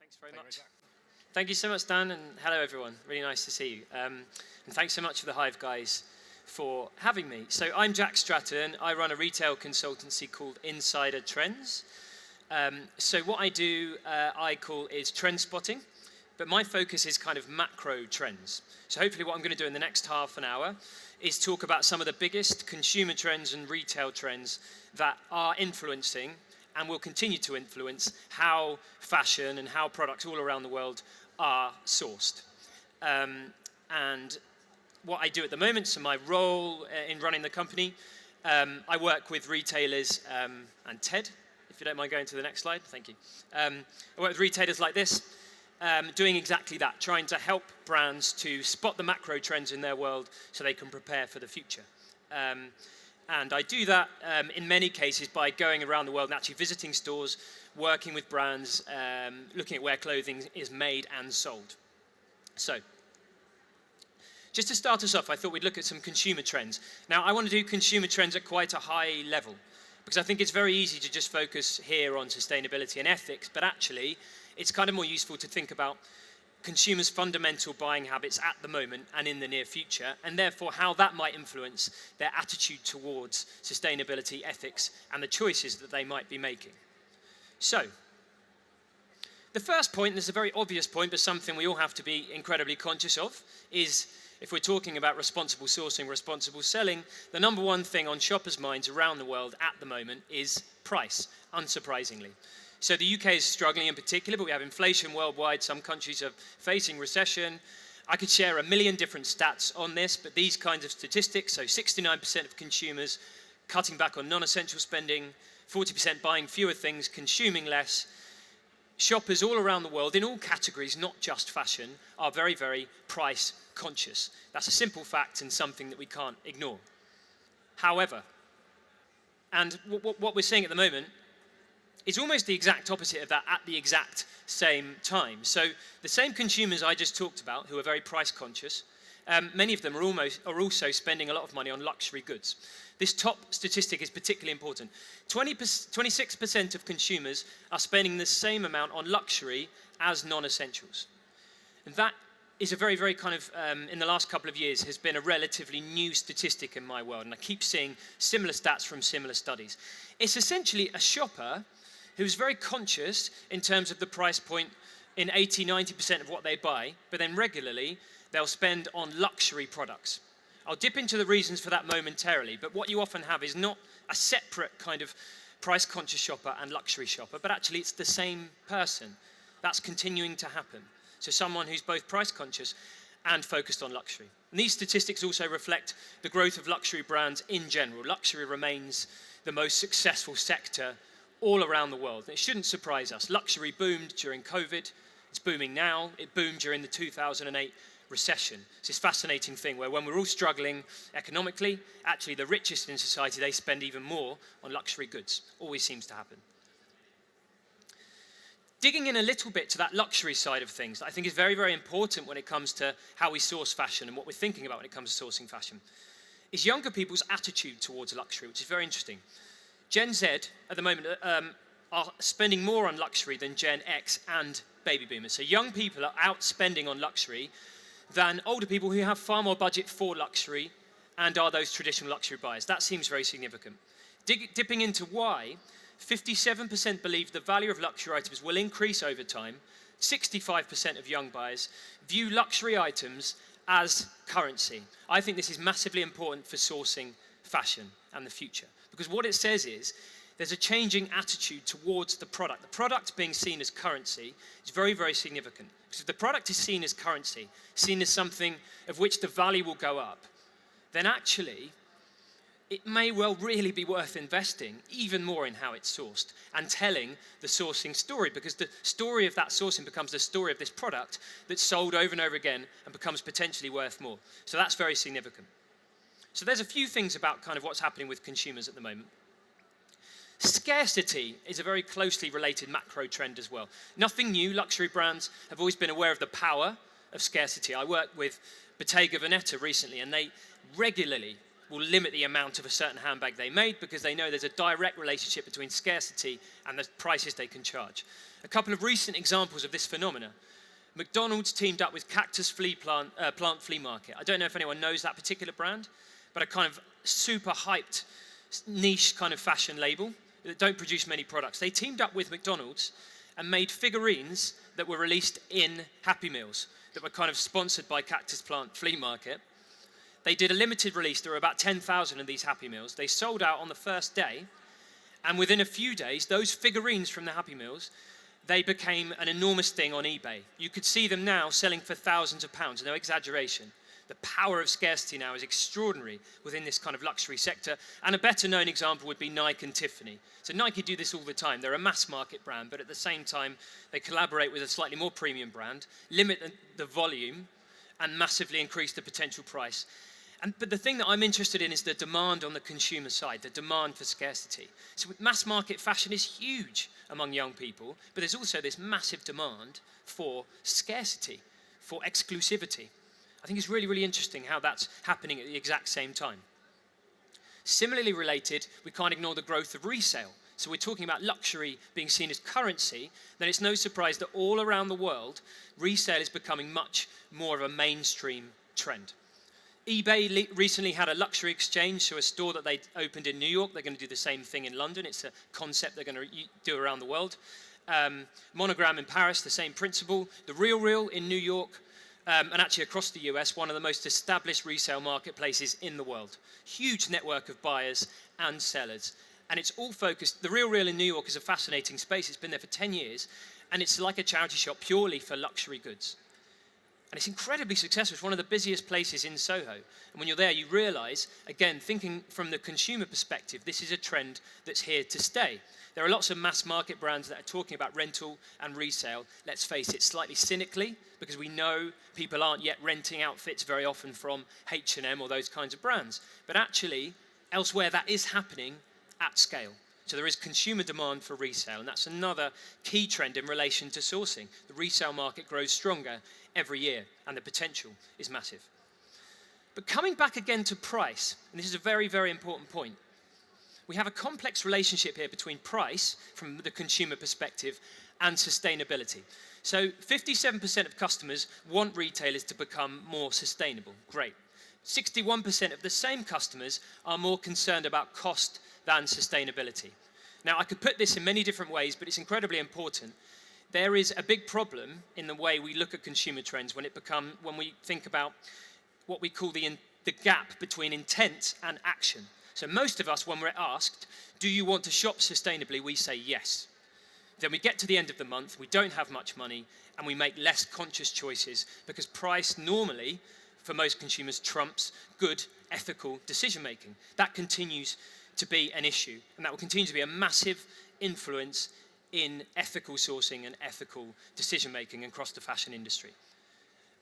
Thanks very much. Thank you so much, Dan, and hello everyone. Really nice to see you. And thanks so much for the Hive guys for having me. So I'm Jack Stratten. I run a retail consultancy called Insider Trends. So what I do, I call is trend spotting, but my focus is kind of macro trends. So hopefully what I'm going to do in the next half an hour is talk about some of the biggest consumer trends and retail trends that are influencing and will continue to influence how fashion and how products all around the world are sourced. And what I do at the moment, so my role in running the company, I work with retailers and Ted, if you don't mind going to the next slide, thank you. I work with retailers like this, doing exactly that, trying to help brands to spot the macro trends in their world so they can prepare for the future. And I do that in many cases by going around the world and actually visiting stores, working with brands, looking at where clothing is made and sold. So, just to start us off, I thought we'd look at some consumer trends. Now, I want to do consumer trends at quite a high level, because I think it's very easy to just focus here on sustainability and ethics, but actually, it's kind of more useful to think about consumers' fundamental buying habits at the moment and in the near future, and therefore how that might influence their attitude towards sustainability, ethics, and the choices that they might be making. So, the first point, and it's a very obvious point, but something we all have to be incredibly conscious of, is if we're talking about responsible sourcing, responsible selling, the number one thing on shoppers' minds around the world at the moment is price, unsurprisingly. So the UK is struggling in particular, but we have inflation worldwide. Some countries are facing recession. I could share a million different stats on this, but these kinds of statistics, so 69% of consumers cutting back on non-essential spending, 40% buying fewer things, consuming less. Shoppers all around the world, in all categories, not just fashion, are very, very price conscious. That's a simple fact and something that we can't ignore. However, and what we're seeing at the moment is almost the exact opposite of that at the exact same time. So the same consumers I just talked about, who are very price conscious, many of them are also spending a lot of money on luxury goods. This top statistic is particularly important. 26% of consumers are spending the same amount on luxury as non-essentials. And that is a very, very kind of, in the last couple of years, has been a relatively new statistic in my world. And I keep seeing similar stats from similar studies. It's essentially a shopper who's very conscious in terms of the price point in 80-90% of what they buy, but then regularly they'll spend on luxury products. I'll dip into the reasons for that momentarily, but what you often have is not a separate kind of price-conscious shopper and luxury shopper, but actually it's the same person. That's continuing to happen. So someone who's both price-conscious and focused on luxury. And these statistics also reflect the growth of luxury brands in general. Luxury remains the most successful sector all around the world. It shouldn't surprise us. Luxury boomed during COVID. It's booming now. It boomed during the 2008 recession. It's this fascinating thing where when we're all struggling economically, actually the richest in society, they spend even more on luxury goods. Always seems to happen. Digging in a little bit to that luxury side of things, I think is very, very important when it comes to how we source fashion and what we're thinking about when it comes to sourcing fashion, is younger people's attitude towards luxury, which is very interesting. Gen Z, at the moment, are spending more on luxury than Gen X and baby boomers. So young people are out spending on luxury than older people who have far more budget for luxury and are those traditional luxury buyers. That seems very significant. Dipping into why, 57% believe the value of luxury items will increase over time. 65% of young buyers view luxury items as currency. I think this is massively important for sourcing fashion and the future. Because what it says is, there's a changing attitude towards the product. The product being seen as currency is very, very significant. Because if the product is seen as currency, seen as something of which the value will go up, then actually, it may well really be worth investing even more in how it's sourced and telling the sourcing story, because the story of that sourcing becomes the story of this product that's sold over and over again and becomes potentially worth more. So that's very significant. So there's a few things about kind of what's happening with consumers at the moment. Scarcity is a very closely related macro trend as well. Nothing new. Luxury brands have always been aware of the power of scarcity. I worked with Bottega Veneta recently, and they regularly will limit the amount of a certain handbag they made because they know there's a direct relationship between scarcity and the prices they can charge. A couple of recent examples of this phenomena. McDonald's teamed up with Cactus Plant Flea Market. I don't know if anyone knows that particular brand, but a kind of super hyped niche kind of fashion label that don't produce many products. They teamed up with McDonald's and made figurines that were released in Happy Meals that were kind of sponsored by Cactus Plant Flea Market. They did a limited release. There were about 10,000 of these Happy Meals. They sold out on the first day, and within a few days, those figurines from the Happy Meals, they became an enormous thing on eBay. You could see them now selling for thousands of pounds, no exaggeration. The power of scarcity now is extraordinary within this kind of luxury sector. And a better known example would be Nike and Tiffany. So Nike do this all the time. They're a mass market brand, but at the same time, they collaborate with a slightly more premium brand, limit the volume, and massively increase the potential price. But the thing that I'm interested in is the demand on the consumer side, the demand for scarcity. So mass market fashion is huge among young people, but there's also this massive demand for scarcity, for exclusivity. I think it's really, really interesting how that's happening at the exact same time. Similarly related, we can't ignore the growth of resale. So we're talking about luxury being seen as currency, then it's no surprise that all around the world, resale is becoming much more of a mainstream trend. eBay recently had a luxury exchange, so a store that they opened in New York. They're going to do the same thing in London. It's a concept they're going to do around the world. Monogram in Paris, the same principle. The Real in New York, and actually across the US, one of the most established resale marketplaces in the world. Huge network of buyers and sellers. And it's all focused, the Real in New York is a fascinating space. It's been there for 10 years, and it's like a charity shop purely for luxury goods. And it's incredibly successful. It's one of the busiest places in Soho. And when you're there, you realize, again, thinking from the consumer perspective, this is a trend that's here to stay. There are lots of mass market brands that are talking about rental and resale. Let's face it, slightly cynically, because we know people aren't yet renting outfits very often from H&M or those kinds of brands. But actually, elsewhere, that is happening at scale. So there is consumer demand for resale, and that's another key trend in relation to sourcing. The resale market grows stronger every year, and the potential is massive. But coming back again to price, and this is a very, very important point, we have a complex relationship here between price, from the consumer perspective, and sustainability. So 57% of customers want retailers to become more sustainable. Great. 61% of the same customers are more concerned about cost than sustainability. Now, I could put this in many different ways, but it's incredibly important. There is a big problem in the way we look at consumer trends when we think about what we call the gap between intent and action. So most of us, when we're asked, do you want to shop sustainably, we say yes. Then we get to the end of the month, we don't have much money, and we make less conscious choices because price normally, for most consumers, trumps good, ethical decision making. That continues to be an issue, and that will continue to be a massive influence in ethical sourcing and ethical decision making across the fashion industry.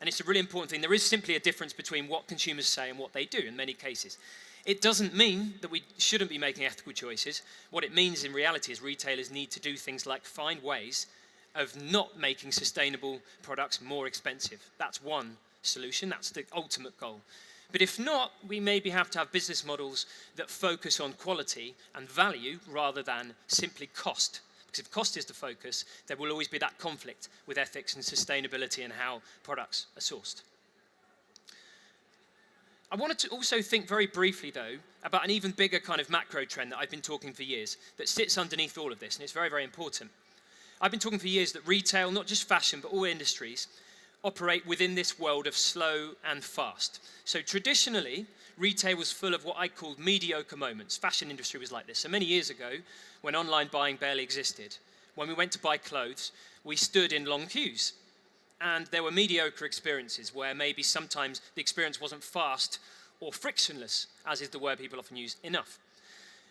And it's a really important thing. There is simply a difference between what consumers say and what they do in many cases. It doesn't mean that we shouldn't be making ethical choices. What it means in reality is retailers need to do things like find ways of not making sustainable products more expensive. That's one solution. That's the ultimate goal. But if not, we maybe have to have business models that focus on quality and value rather than simply cost. Because if cost is the focus, there will always be that conflict with ethics and sustainability and how products are sourced. I wanted to also think very briefly, though, about an even bigger kind of macro trend that I've been talking for years that sits underneath all of this, and it's very, very important. I've been talking for years that retail, not just fashion, but all industries, operate within this world of slow and fast. So traditionally, retail was full of what I called mediocre moments. Fashion industry was like this. So many years ago, when online buying barely existed, when we went to buy clothes, we stood in long queues. And there were mediocre experiences where maybe sometimes the experience wasn't fast or frictionless, as is the word people often use, enough.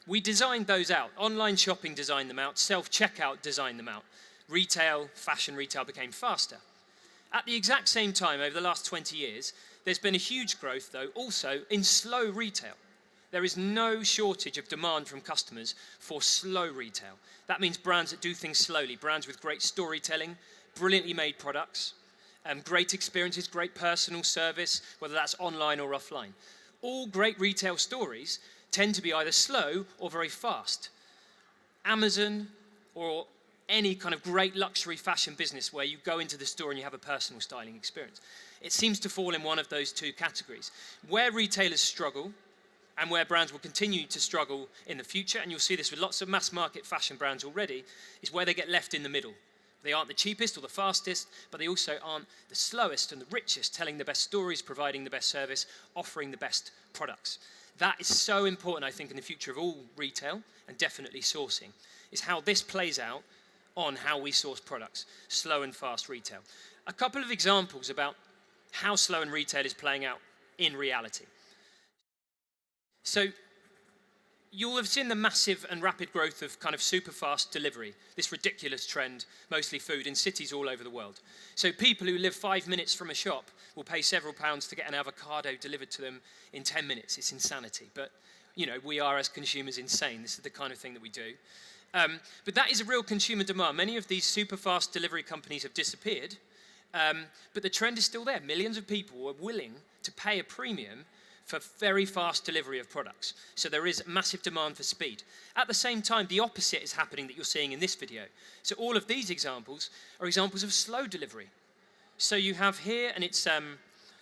We designed those out. Online shopping designed them out. Self-checkout designed them out. Retail, fashion retail became faster. At the exact same time, over the last 20 years, there's been a huge growth, though, also in slow retail. There is no shortage of demand from customers for slow retail. That means brands that do things slowly, brands with great storytelling, brilliantly made products, great experiences, great personal service, whether that's online or offline. all great retail stories tend to be either slow or very fast. Amazon or any kind of great luxury fashion business where you go into the store and you have a personal styling experience, it seems to fall in one of those two categories. Where retailers struggle and where brands will continue to struggle in the future, and you'll see this with lots of mass market fashion brands already, is where they get left in the middle. They aren't the cheapest or the fastest, but they also aren't the slowest and the richest, telling the best stories, providing the best service, offering the best products. That is so important, I think, in the future of all retail, and definitely sourcing, is how this plays out on how we source products, slow and fast retail. A couple of examples about how slow and retail is playing out in reality. So you'll have seen the massive and rapid growth of kind of super fast delivery, this ridiculous trend, mostly food, in cities all over the world. So people who live 5 minutes from a shop will pay several pounds to get an avocado delivered to them in 10 minutes. It's insanity. But, you know, we are as consumers insane. This is the kind of thing that we do. But that is a real consumer demand. Many of these super fast delivery companies have disappeared, but the trend is still there. Millions of people are willing to pay a premium for very fast delivery of products. So there is massive demand for speed. At the same time, the opposite is happening that you're seeing in this video. So all of these examples are examples of slow delivery. So you have here, and it's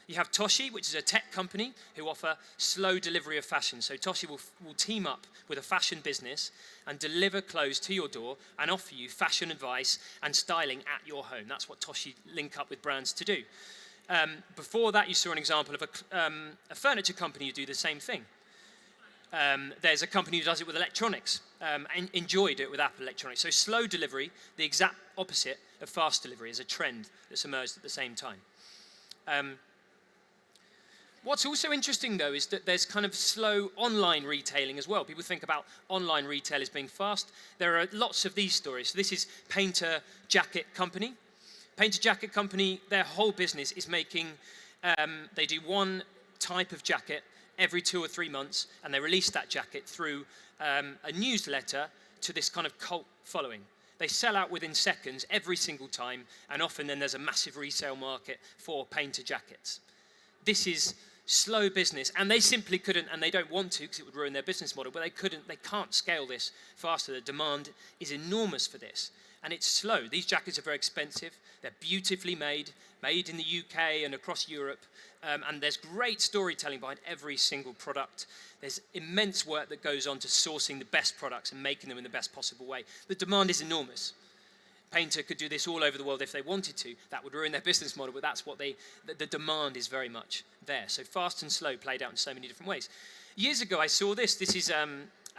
you have Toshi, which is a tech company who offer slow delivery of fashion. So Toshi will team up with a fashion business and deliver clothes to your door and offer you fashion advice and styling at your home. That's what Toshi link up with brands to do. Before that, you saw an example of a furniture company who do the same thing. There's a company who does it with electronics, and Enjoy do it with Apple Electronics. So slow delivery, the exact opposite of fast delivery, is a trend that's emerged at the same time. What's also interesting, though, is that there's kind of slow online retailing as well. People think about online retail as being fast. There are lots of these stories. So this is Painter Jacket Company. Painter Jacket Company, their whole business is making, they do one type of jacket every 2 or 3 months, and they release that jacket through a newsletter to this kind of cult following. They sell out within seconds every single time, and often then there's a massive resale market for painter jackets. This is slow business, and they simply couldn't, and they don't want to because it would ruin their business model, but they can't scale this faster. The demand is enormous for this. And it's slow. These jackets are very expensive. They're beautifully made in the UK and across Europe. And there's great storytelling behind every single product. There's immense work that goes on to sourcing the best products and making them in the best possible way. The demand is enormous. Painter could do this all over the world if they wanted to. That would ruin their business model, but that's what the demand is very much there. So fast and slow played out in so many different ways. Years ago, I saw this. This is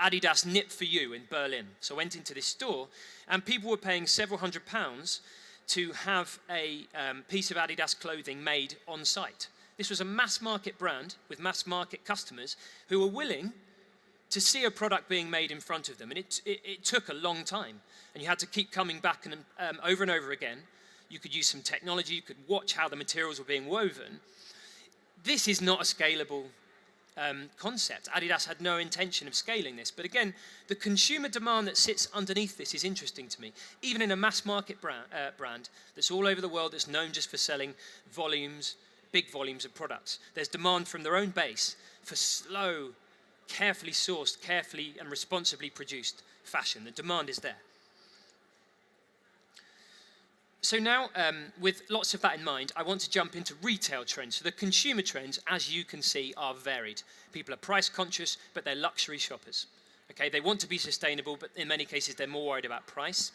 Adidas Knit for You in Berlin. So I went into this store, and people were paying several £100s to have a piece of Adidas clothing made on site. This was a mass market brand with mass market customers who were willing to see a product being made in front of them. And it took a long time, and you had to keep coming back and over and over again. You could use some technology. You could watch how the materials were being woven. This is not a scalable concept. Adidas had no intention of scaling this. But again, the consumer demand that sits underneath this is interesting to me. Even in a mass market brand that's all over the world, that's known just for selling volumes, big volumes of products, there's demand from their own base for slow, carefully sourced, carefully and responsibly produced fashion. The demand is there. So now, with lots of that in mind, I want to jump into retail trends. So the consumer trends, as you can see, are varied. People are price conscious, but they're luxury shoppers. Okay, they want to be sustainable, but in many cases, they're more worried about price.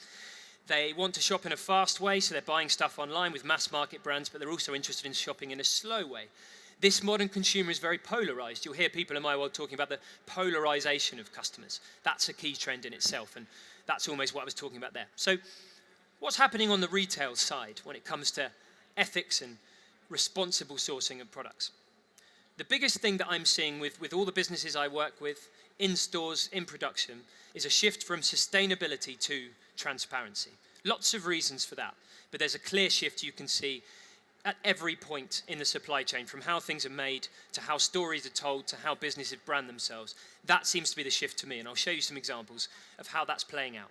They want to shop in a fast way, so they're buying stuff online with mass market brands, but they're also interested in shopping in a slow way. This modern consumer is very polarized. You'll hear people in my world talking about the polarization of customers. That's a key trend in itself, and that's almost what I was talking about there. So what's happening on the retail side when it comes to ethics and responsible sourcing of products? The biggest thing that I'm seeing with all the businesses I work with, in stores, in production, is a shift from sustainability to transparency. Lots of reasons for that, but there's a clear shift you can see at every point in the supply chain, from how things are made to how stories are told to how businesses brand themselves. That seems to be the shift to me, and I'll show you some examples of how that's playing out.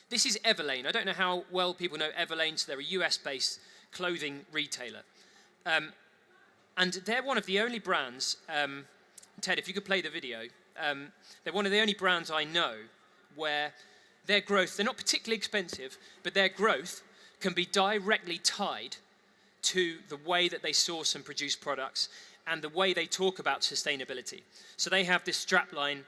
This is Everlane. I don't know how well people know Everlane, so they're a US-based clothing retailer. And they're one of the only brands, Ted, if you could play the video, they're one of the only brands I know where their growth, they're not particularly expensive, but their growth can be directly tied to the way that they source and produce products and the way they talk about sustainability. So they have this strapline,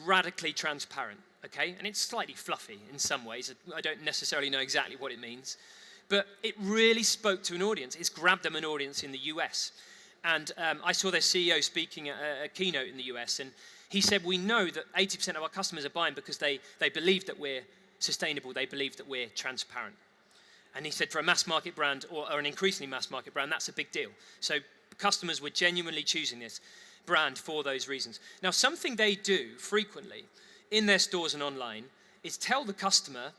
radically transparent, okay? And it's slightly fluffy in some ways. I don't necessarily know exactly what it means, but it really spoke to an audience. It's grabbed them an audience in the US. And I saw their CEO speaking at a keynote in the US, and he said, we know that 80% of our customers are buying because they believe that we're sustainable, they believe that we're transparent. And he said for a mass market brand, or an increasingly mass market brand, that's a big deal. So customers were genuinely choosing this brand for those reasons. Now, something they do frequently in their stores and online is tell the customer,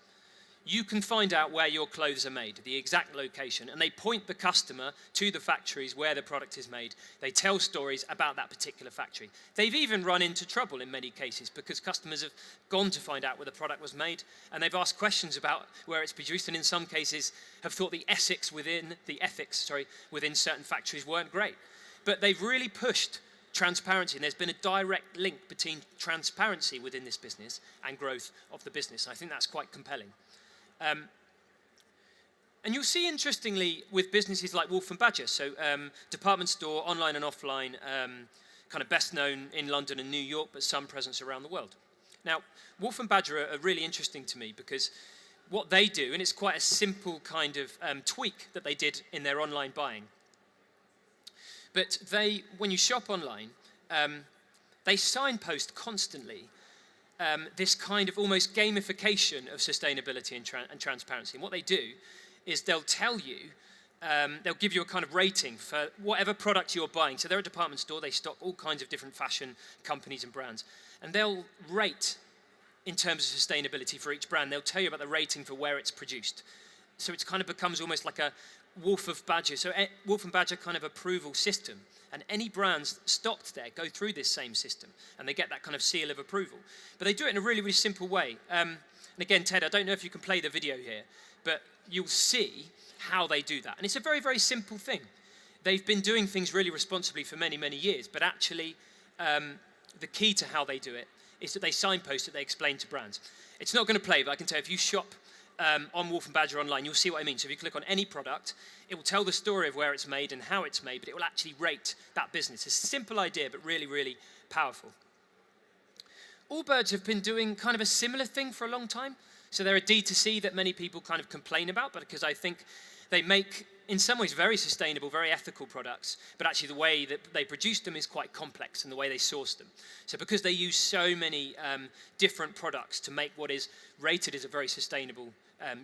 you can find out where your clothes are made, the exact location, and they point the customer to the factories where the product is made. They tell stories about that particular factory. They've even run into trouble in many cases because customers have gone to find out where the product was made, and they've asked questions about where it's produced, and in some cases have thought the ethics within certain factories weren't great. But they've really pushed transparency, and there's been a direct link between transparency within this business and growth of the business. I think that's quite compelling. And you'll see, interestingly, with businesses like Wolf & Badger, so department store, online and offline, kind of best known in London and New York, but some presence around the world. Now, Wolf & Badger are really interesting to me because what they do, and it's quite a simple kind of tweak that they did in their online buying, but when you shop online, they signpost constantly this kind of almost gamification of sustainability and transparency. And what they do is they'll tell you, they'll give you a kind of rating for whatever product you're buying. So they're a department store, they stock all kinds of different fashion companies and brands. And they'll rate in terms of sustainability for each brand. They'll tell you about the rating for where it's produced. So it kind of becomes almost like a Wolf of Badger. So Wolf and Badger kind of approval system. And any brands stocked there go through this same system, and they get that kind of seal of approval. But they do it in a really, really simple way. And again, Ted, I don't know if you can play the video here, but you'll see how they do that. And it's a very, very simple thing. They've been doing things really responsibly for many, many years, but actually the key to how they do it is that they signpost it, they explain to brands. It's not going to play, but I can tell you, if you shop on Wolf & Badger online, you'll see what I mean. So if you click on any product, it will tell the story of where it's made and how it's made, but it will actually rate that business. It's a simple idea, but really, really powerful. Allbirds have been doing kind of a similar thing for a long time. So they're a D2C that many people kind of complain about, but because I think they make, in some ways, very sustainable, very ethical products, but actually the way that they produce them is quite complex, and the way they source them. So because they use so many different products to make what is rated as a very sustainable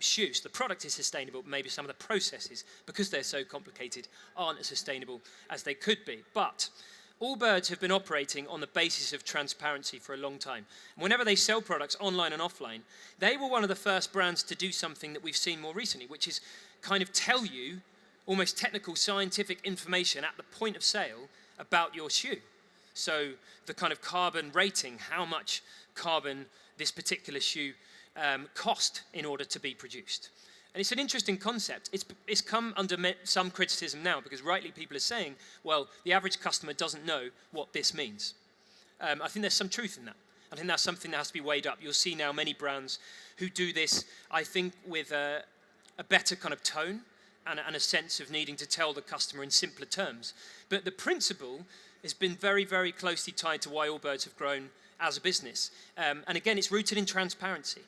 shoe, so the product is sustainable, but maybe some of the processes, because they're so complicated, aren't as sustainable as they could be. But Allbirds have been operating on the basis of transparency for a long time. And whenever they sell products online and offline, they were one of the first brands to do something that we've seen more recently, which is kind of tell you almost technical scientific information at the point of sale about your shoe. So the kind of carbon rating, how much carbon this particular shoe cost in order to be produced. And it's an interesting concept. It's come under some criticism now because rightly people are saying, well, the average customer doesn't know what this means. I think there's some truth in that. I think that's something that has to be weighed up. You'll see now many brands who do this, I think, with a better kind of tone and a sense of needing to tell the customer in simpler terms. But the principle has been very, very closely tied to why Allbirds have grown as a business. And again, it's rooted in transparency.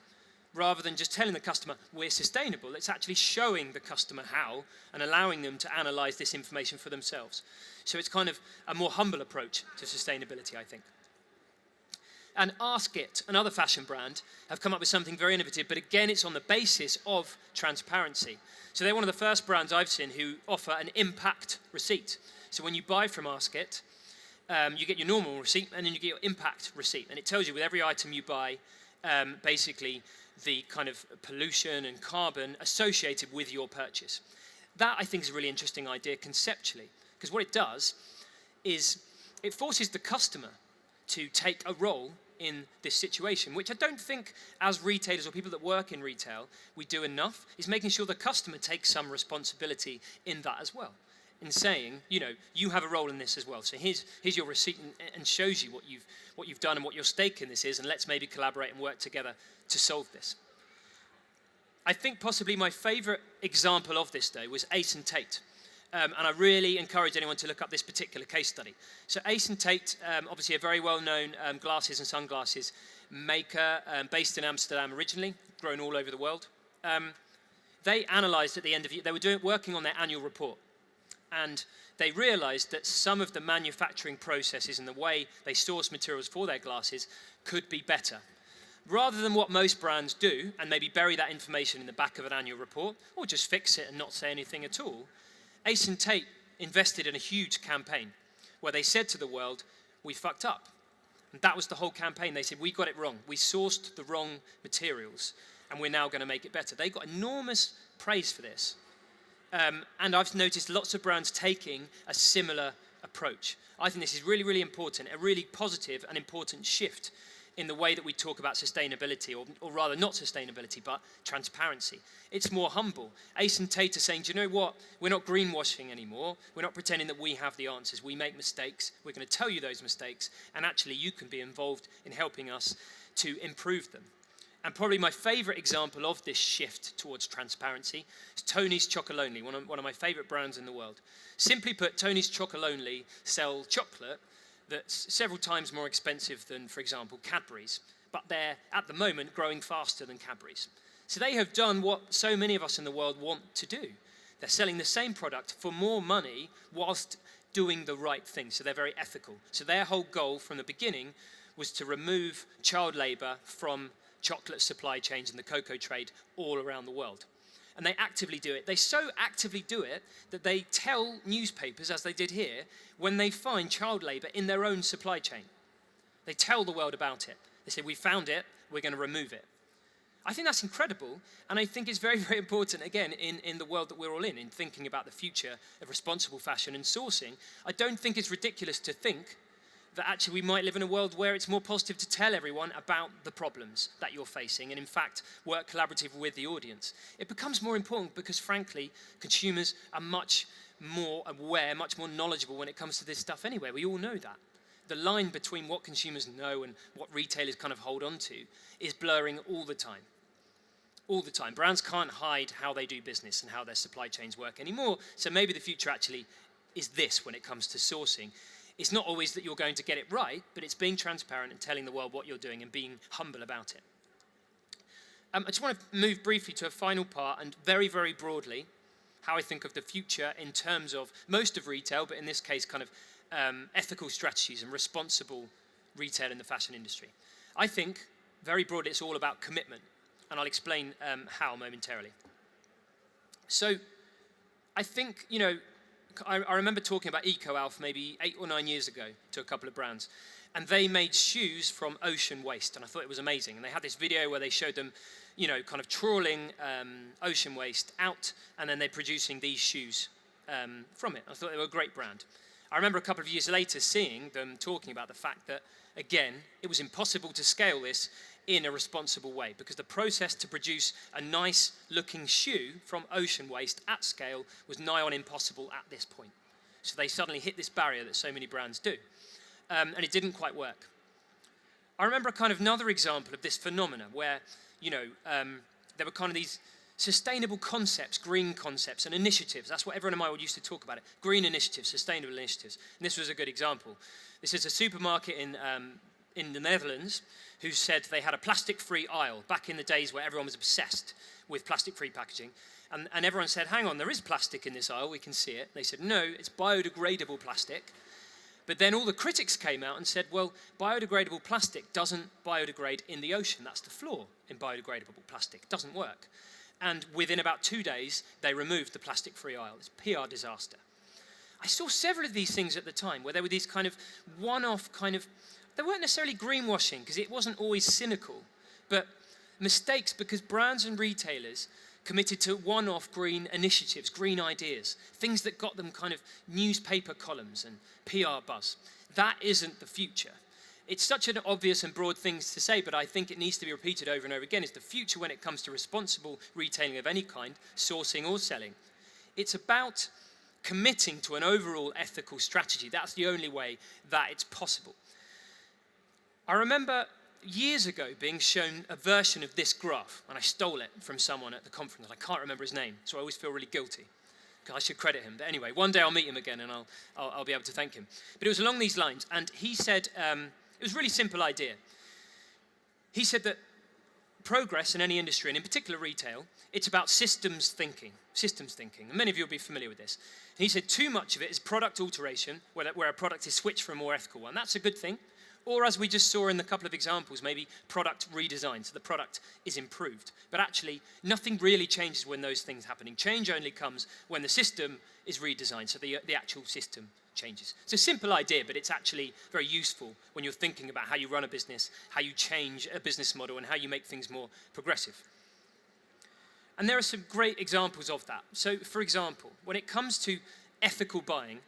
Rather than just telling the customer we're sustainable, it's actually showing the customer how and allowing them to analyze this information for themselves. So it's kind of a more humble approach to sustainability, I think. And Ask It, another fashion brand, have come up with something very innovative, but again, it's on the basis of transparency. So they're one of the first brands I've seen who offer an impact receipt. So when you buy from Ask It, you get your normal receipt and then you get your impact receipt. And it tells you with every item you buy, basically the kind of pollution and carbon associated with your purchase. That, I think, is a really interesting idea conceptually, because what it does is it forces the customer to take a role in this situation, which I don't think as retailers or people that work in retail we do enough, is making sure the customer takes some responsibility in that as well. in saying, you have a role in this as well. So here's your receipt and shows you what you've done and what your stake in this is, and let's maybe collaborate and work together to solve this. I think possibly my favorite example of this, though, was Ace and Tate. And I really encourage anyone to look up this particular case study. So Ace and Tate, obviously a very well-known glasses and sunglasses maker, based in Amsterdam originally, grown all over the world. They analysed at the end of the year, they were working on their annual report, and they realised that some of the manufacturing processes and the way they source materials for their glasses could be better. Rather than what most brands do, and maybe bury that information in the back of an annual report, or just fix it and not say anything at all, Ace and Tate invested in a huge campaign where they said to the world, we fucked up. And that was the whole campaign. They said, we got it wrong. We sourced the wrong materials, and we're now going to make it better. They got enormous praise for this. And I've noticed lots of brands taking a similar approach. I think this is really, really important, a really positive and important shift in the way that we talk about sustainability, or rather not sustainability, but transparency. It's more humble. Ace and Tate are saying, do you know what? We're not greenwashing anymore. We're not pretending that we have the answers. We make mistakes. We're going to tell you those mistakes, and actually you can be involved in helping us to improve them. And probably my favorite example of this shift towards transparency is Tony's Chocolonely, one of my favorite brands in the world. Simply put, Tony's Chocolonely sell chocolate that's several times more expensive than, for example, Cadbury's, but they're, at the moment, growing faster than Cadbury's. So they have done what so many of us in the world want to do. They're selling the same product for more money whilst doing the right thing, so they're very ethical. So their whole goal from the beginning was to remove child labour from chocolate supply chains and the cocoa trade all around the world. And they actively do it. They so actively do it that they tell newspapers, as they did here, when they find child labour in their own supply chain. They tell the world about it. They say, we found it, we're going to remove it. I think that's incredible, and I think it's very, very important, again, in the world that we're all in thinking about the future of responsible fashion and sourcing. I don't think it's ridiculous to think that actually we might live in a world where it's more positive to tell everyone about the problems that you're facing and, in fact, work collaboratively with the audience. It becomes more important because, frankly, consumers are much more aware, much more knowledgeable when it comes to this stuff anyway. We all know that. The line between what consumers know and what retailers kind of hold on to is blurring all the time. All the time. Brands can't hide how they do business and how their supply chains work anymore, so maybe the future actually is this when it comes to sourcing. It's not always that you're going to get it right, but it's being transparent and telling the world what you're doing and being humble about it. I just want to move briefly to a final part, and very, very broadly, how I think of the future in terms of most of retail, but in this case kind of ethical strategies and responsible retail in the fashion industry. I think, very broadly, it's all about commitment, and I'll explain how momentarily. So I think, I remember talking about EcoAlf maybe 8 or 9 years ago to a couple of brands, and they made shoes from ocean waste, and I thought it was amazing. And they had this video where they showed them, kind of trawling ocean waste out, and then they're producing these shoes from it. I thought they were a great brand. I remember a couple of years later seeing them talking about the fact that, again, it was impossible to scale this in a responsible way because the process to produce a nice looking shoe from ocean waste at scale was nigh on impossible at this point. So they suddenly hit this barrier that so many brands do. And it didn't quite work. I remember a kind of another example of this phenomena where, there were kind of these sustainable concepts, green concepts and initiatives. That's what everyone in my world used to talk about it. Green initiatives, sustainable initiatives. And this was a good example. This is a supermarket in the Netherlands who said they had a plastic-free aisle back in the days where everyone was obsessed with plastic-free packaging. And everyone said, hang on, there is plastic in this aisle, we can see it. They said, no, it's biodegradable plastic. But then all the critics came out and said, well, biodegradable plastic doesn't biodegrade in the ocean. That's the flaw in biodegradable plastic. It doesn't work. And within about 2 days, they removed the plastic-free aisle. It's a PR disaster. I saw several of these things at the time where there were these kind of one-off they weren't necessarily greenwashing because it wasn't always cynical, but mistakes because brands and retailers committed to one-off green initiatives, green ideas, things that got them kind of newspaper columns and PR buzz. That isn't the future. It's such an obvious and broad thing to say, but I think it needs to be repeated over and over again. It's the future when it comes to responsible retailing of any kind, sourcing or selling. It's about committing to an overall ethical strategy. That's the only way that it's possible. I remember years ago being shown a version of this graph, and I stole it from someone at the conference. I can't remember his name, so I always feel really guilty, because I should credit him. But anyway, one day I'll meet him again, and I'll be able to thank him. But it was along these lines, and he said, it was a really simple idea. He said that progress in any industry, and in particular retail, it's about systems thinking, and many of you will be familiar with this. And he said too much of it is product alteration, where a product is switched for a more ethical one. That's a good thing. Or as we just saw in the couple of examples, maybe product redesign, so the product is improved. But actually, nothing really changes when those things are happening. Change only comes when the system is redesigned, so the actual system changes. It's a simple idea, but it's actually very useful when you're thinking about how you run a business, how you change a business model, and how you make things more progressive. And there are some great examples of that. So, for example, when it comes to ethical buying,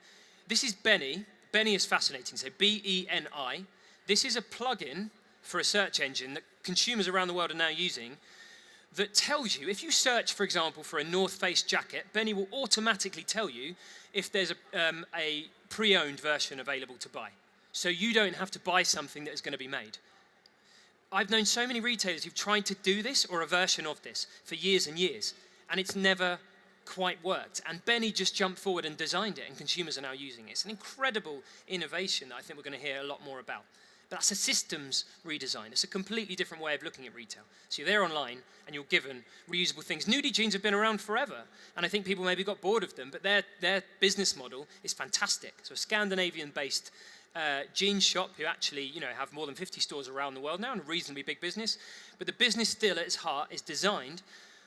this is Benny. Benny is fascinating, so B-E-N-I. This is a plugin for a search engine that consumers around the world are now using that tells you, if you search, for example, for a North Face jacket, Benny will automatically tell you if there's a pre-owned version available to buy. So you don't have to buy something that is going to be made. I've known so many retailers who've tried to do this or a version of this for years and years, and it's never quite worked. And Benny just jumped forward and designed it, and consumers are now using it. It's an incredible innovation that I think we're going to hear a lot more about. But that's a systems redesign. It's a completely different way of looking at retail. So you're there online, and you're given reusable things. Nudie jeans have been around forever, and I think people maybe got bored of them, but their business model is fantastic. So a Scandinavian-based jeans shop who actually, have more than 50 stores around the world now and a reasonably big business. But the business still at its heart is designed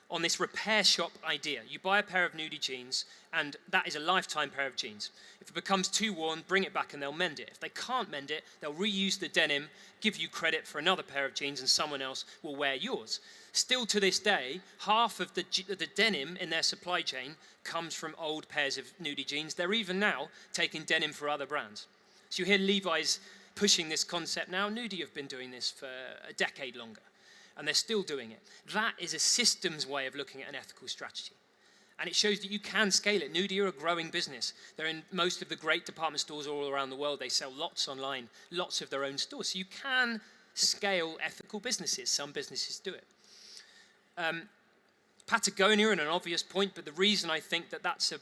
on this repair shop idea. You buy a pair of nudie jeans, and that is a lifetime pair of jeans. If it becomes too worn, bring it back and they'll mend it. If they can't mend it, they'll reuse the denim, give you credit for another pair of jeans, and someone else will wear yours. Still to this day, half of the denim in their supply chain comes from old pairs of nudie jeans. They're even now taking denim for other brands. So you hear Levi's pushing this concept now. Nudie have been doing this for a decade longer, and they're still doing it. That is a systems way of looking at an ethical strategy. And it shows that you can scale it. Nudie are a growing business. They're in most of the great department stores all around the world. They sell lots online, lots of their own stores. So you can scale ethical businesses. Some businesses do it. Patagonia, in an obvious point, but the reason I think that that's a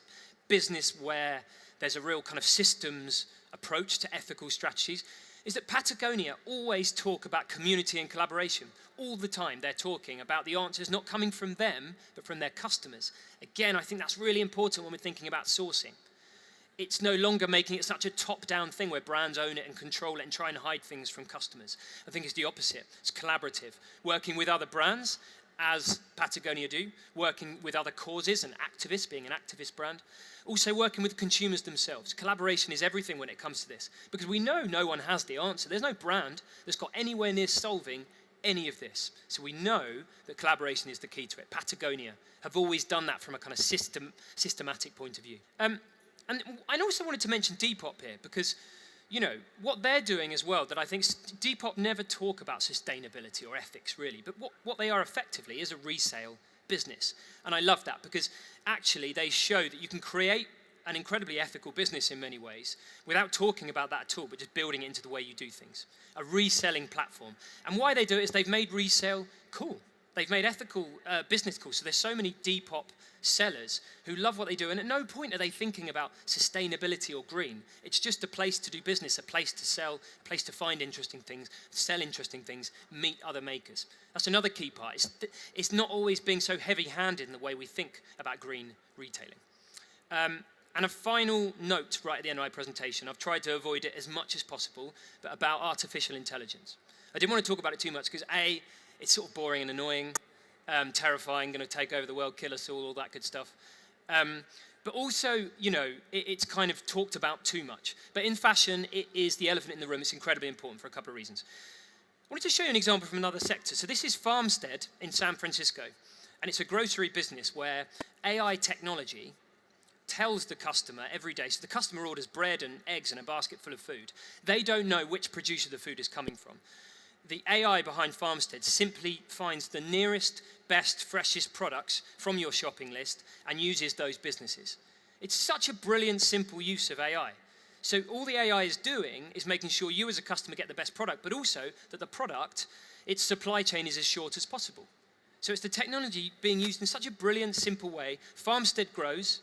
business where there's a real kind of systems approach to ethical strategies is that Patagonia always talk about community and collaboration. All the time they're talking about the answers not coming from them, but from their customers. Again, I think that's really important when we're thinking about sourcing. It's no longer making it such a top-down thing where brands own it and control it and try and hide things from customers. I think it's the opposite. It's collaborative. Working with other brands, as Patagonia do, working with other causes and activists, being an activist brand, also working with consumers themselves. Collaboration is everything when it comes to this, because we know no one has the answer. There's no brand that's got anywhere near solving any of this. So we know that collaboration is the key to it. Patagonia have always done that from a kind of systematic point of view. And I also wanted to mention Depop here, because what they're doing as well, that I think Depop never talk about sustainability or ethics really, but what they are effectively is a resale business. And I love that, because actually they show that you can create an incredibly ethical business in many ways without talking about that at all, but just building it into the way you do things. A reselling platform. And why they do it is they've made resale cool. They've made ethical business cool. So there's so many Depop sellers who love what they do, and at no point are they thinking about sustainability or green. It's just a place to do business, a place to sell, a place to find interesting things, sell interesting things, meet other makers. That's another key part. It's not always being so heavy-handed in the way we think about green retailing. And a final note right at the end of my presentation, I've tried to avoid it as much as possible, but about artificial intelligence. I didn't want to talk about it too much because A, it's sort of boring and annoying, terrifying, going to take over the world, kill us all that good stuff. But also, it's kind of talked about too much. But in fashion, it is the elephant in the room. It's incredibly important for a couple of reasons. I wanted to show you an example from another sector. So this is Farmstead in San Francisco, and it's a grocery business where AI technology tells the customer every day. So the customer orders bread and eggs and a basket full of food. They don't know which producer the food is coming from. The AI behind Farmstead simply finds the nearest, best, freshest products from your shopping list and uses those businesses. It's such a brilliant, simple use of AI. So all the AI is doing is making sure you as a customer get the best product, but also that the product, its supply chain is as short as possible. So it's the technology being used in such a brilliant, simple way. Farmstead grows,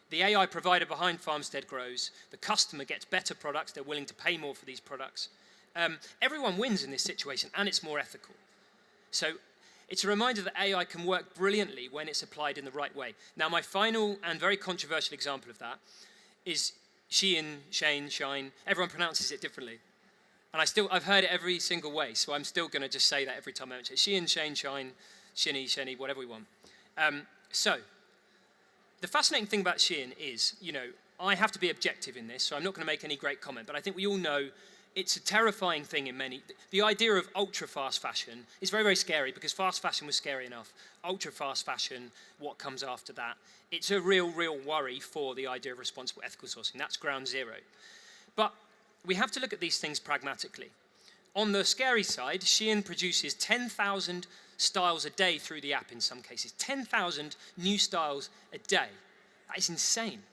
the AI provider behind Farmstead grows, the customer gets better products, they're willing to pay more for these products. Everyone wins in this situation, and it's more ethical. So it's a reminder that AI can work brilliantly when it's applied in the right way. Now, my final and very controversial example of that is Shein, Shein. Everyone pronounces it differently. And I've heard it every single way, so I'm still going to just say that every time I mention it. Shein, Shine, Shinny, whatever we want. So the fascinating thing about Shein is, I have to be objective in this, so I'm not going to make any great comment, but I think we all know it's a terrifying thing in many. The idea of ultra-fast fashion is very, very scary because fast fashion was scary enough. Ultra-fast fashion, what comes after that? It's a real, real worry for the idea of responsible ethical sourcing. That's ground zero. But we have to look at these things pragmatically. On the scary side, Shein produces 10,000 styles a day through the app in some cases. 10,000 new styles a day. That is insane.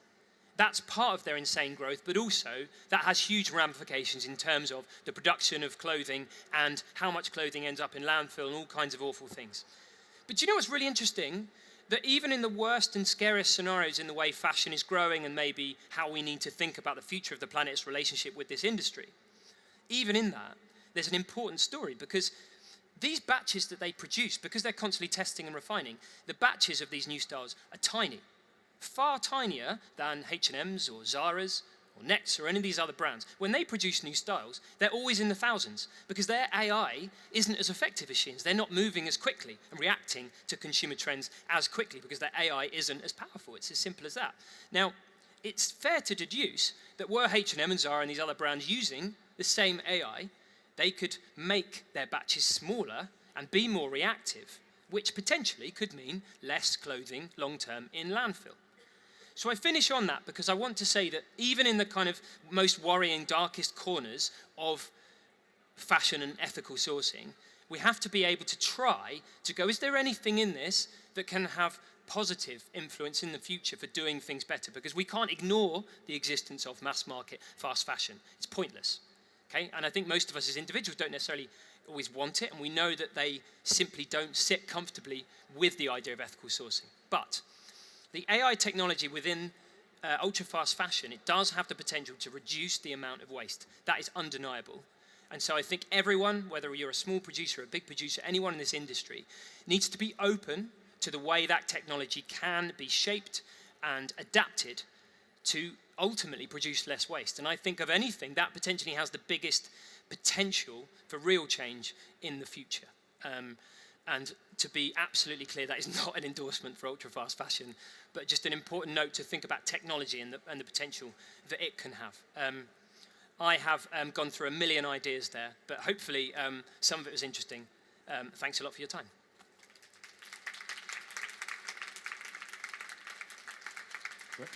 That's part of their insane growth, but also that has huge ramifications in terms of the production of clothing and how much clothing ends up in landfill and all kinds of awful things. But do you know what's really interesting? That even in the worst and scariest scenarios in the way fashion is growing and maybe how we need to think about the future of the planet's relationship with this industry, even in that, there's an important story because these batches that they produce, because they're constantly testing and refining, the batches of these new styles are tiny. Far tinier than H&M's or Zara's or Next or any of these other brands. When they produce new styles, they're always in the thousands because their AI isn't as effective as Shein's. They're not moving as quickly and reacting to consumer trends as quickly because their AI isn't as powerful. It's as simple as that. Now, it's fair to deduce that were H&M and Zara and these other brands using the same AI, they could make their batches smaller and be more reactive, which potentially could mean less clothing long-term in landfill. So I finish on that because I want to say that even in the kind of most worrying, darkest corners of fashion and ethical sourcing, we have to be able to try to go, is there anything in this that can have positive influence in the future for doing things better? Because we can't ignore the existence of mass market fast fashion. It's pointless. Okay? And I think most of us as individuals don't necessarily always want it, and we know that they simply don't sit comfortably with the idea of ethical sourcing. But the AI technology within ultra-fast fashion, it does have the potential to reduce the amount of waste. That is undeniable. And so I think everyone, whether you're a small producer or a big producer, anyone in this industry, needs to be open to the way that technology can be shaped and adapted to ultimately produce less waste. And I think of anything, that potentially has the biggest potential for real change in the future. And to be absolutely clear, that is not an endorsement for ultra-fast fashion, but just an important note to think about technology and the potential that it can have. I have gone through a million ideas there, but hopefully some of it was interesting. Thanks a lot for your time. Great.